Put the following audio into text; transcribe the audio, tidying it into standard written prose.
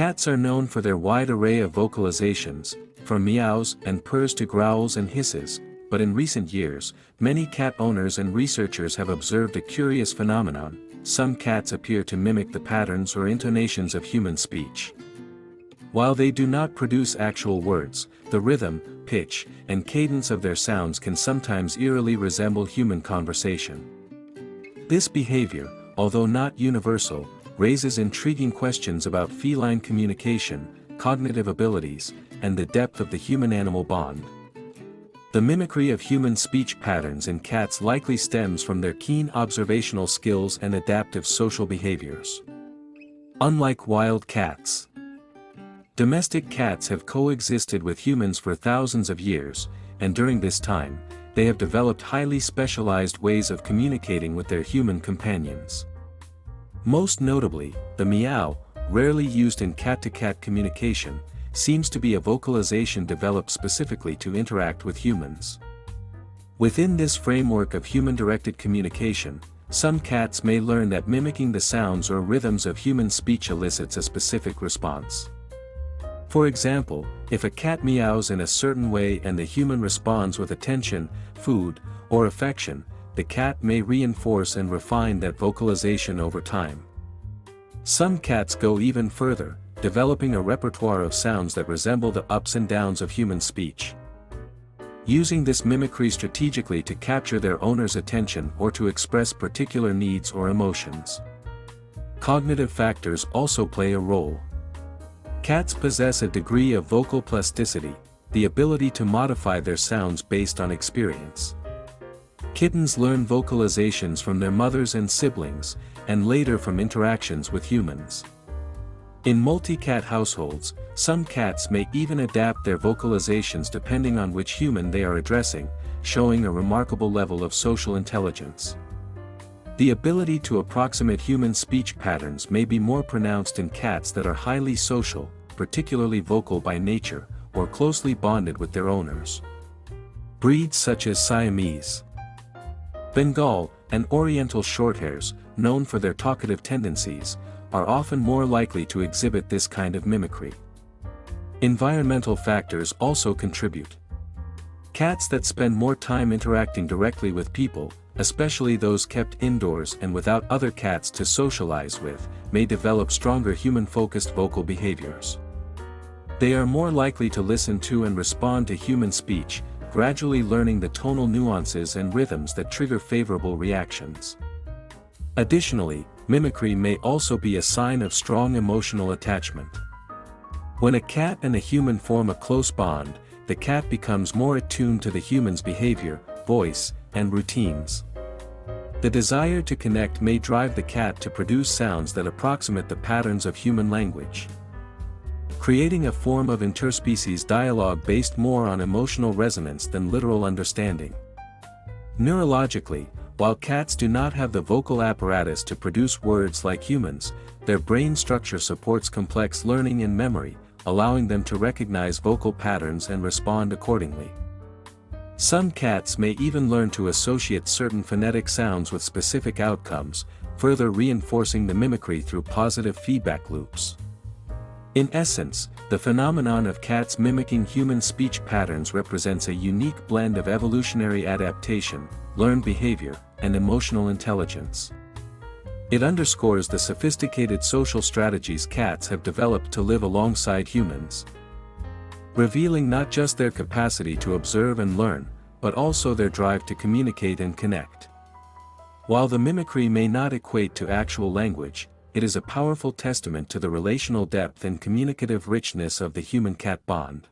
Cats are known for their wide array of vocalizations, from meows and purrs to growls and hisses, but in recent years, many cat owners and researchers have observed a curious phenomenon. Some cats appear to mimic the patterns or intonations of human speech. While they do not produce actual words, the rhythm, pitch, and cadence of their sounds can sometimes eerily resemble human conversation. This behavior, although not universal, raises intriguing questions about feline communication, cognitive abilities, and the depth of the human-animal bond. The mimicry of human speech patterns in cats likely stems from their keen observational skills and adaptive social behaviors. Unlike wild cats, domestic cats have coexisted with humans for thousands of years, and during this time, they have developed highly specialized ways of communicating with their human companions. Most notably, the meow, rarely used in cat-to-cat communication, seems to be a vocalization developed specifically to interact with humans. Within this framework of human-directed communication, some cats may learn that mimicking the sounds or rhythms of human speech elicits a specific response. For example, if a cat meows in a certain way and the human responds with attention, food, or affection, the cat may reinforce and refine that vocalization over time. Some cats go even further, developing a repertoire of sounds that resemble the ups and downs of human speech. Using this mimicry strategically to capture their owner's attention or to express particular needs or emotions. Cognitive factors also play a role. Cats possess a degree of vocal plasticity, the ability to modify their sounds based on experience. Kittens learn vocalizations from their mothers and siblings, and later from interactions with humans. In multi-cat households, some cats may even adapt their vocalizations depending on which human they are addressing, showing a remarkable level of social intelligence. The ability to approximate human speech patterns may be more pronounced in cats that are highly social, particularly vocal by nature, or closely bonded with their owners. Breeds such as Siamese, Bengal, and Oriental Shorthairs, known for their talkative tendencies, are often more likely to exhibit this kind of mimicry. Environmental factors also contribute. Cats that spend more time interacting directly with people, especially those kept indoors and without other cats to socialize with, may develop stronger human-focused vocal behaviors. They are more likely to listen to and respond to human speech, gradually learning the tonal nuances and rhythms that trigger favorable reactions. Additionally, mimicry may also be a sign of strong emotional attachment. When a cat and a human form a close bond, the cat becomes more attuned to the human's behavior, voice, and routines. The desire to connect may drive the cat to produce sounds that approximate the patterns of human language, creating a form of interspecies dialogue based more on emotional resonance than literal understanding. Neurologically, while cats do not have the vocal apparatus to produce words like humans, their brain structure supports complex learning and memory, allowing them to recognize vocal patterns and respond accordingly. Some cats may even learn to associate certain phonetic sounds with specific outcomes, further reinforcing the mimicry through positive feedback loops. In essence, the phenomenon of cats mimicking human speech patterns represents a unique blend of evolutionary adaptation, learned behavior, and emotional intelligence. It underscores the sophisticated social strategies cats have developed to live alongside humans, revealing not just their capacity to observe and learn, but also their drive to communicate and connect. While the mimicry may not equate to actual language, it is a powerful testament to the relational depth and communicative richness of the human-cat bond.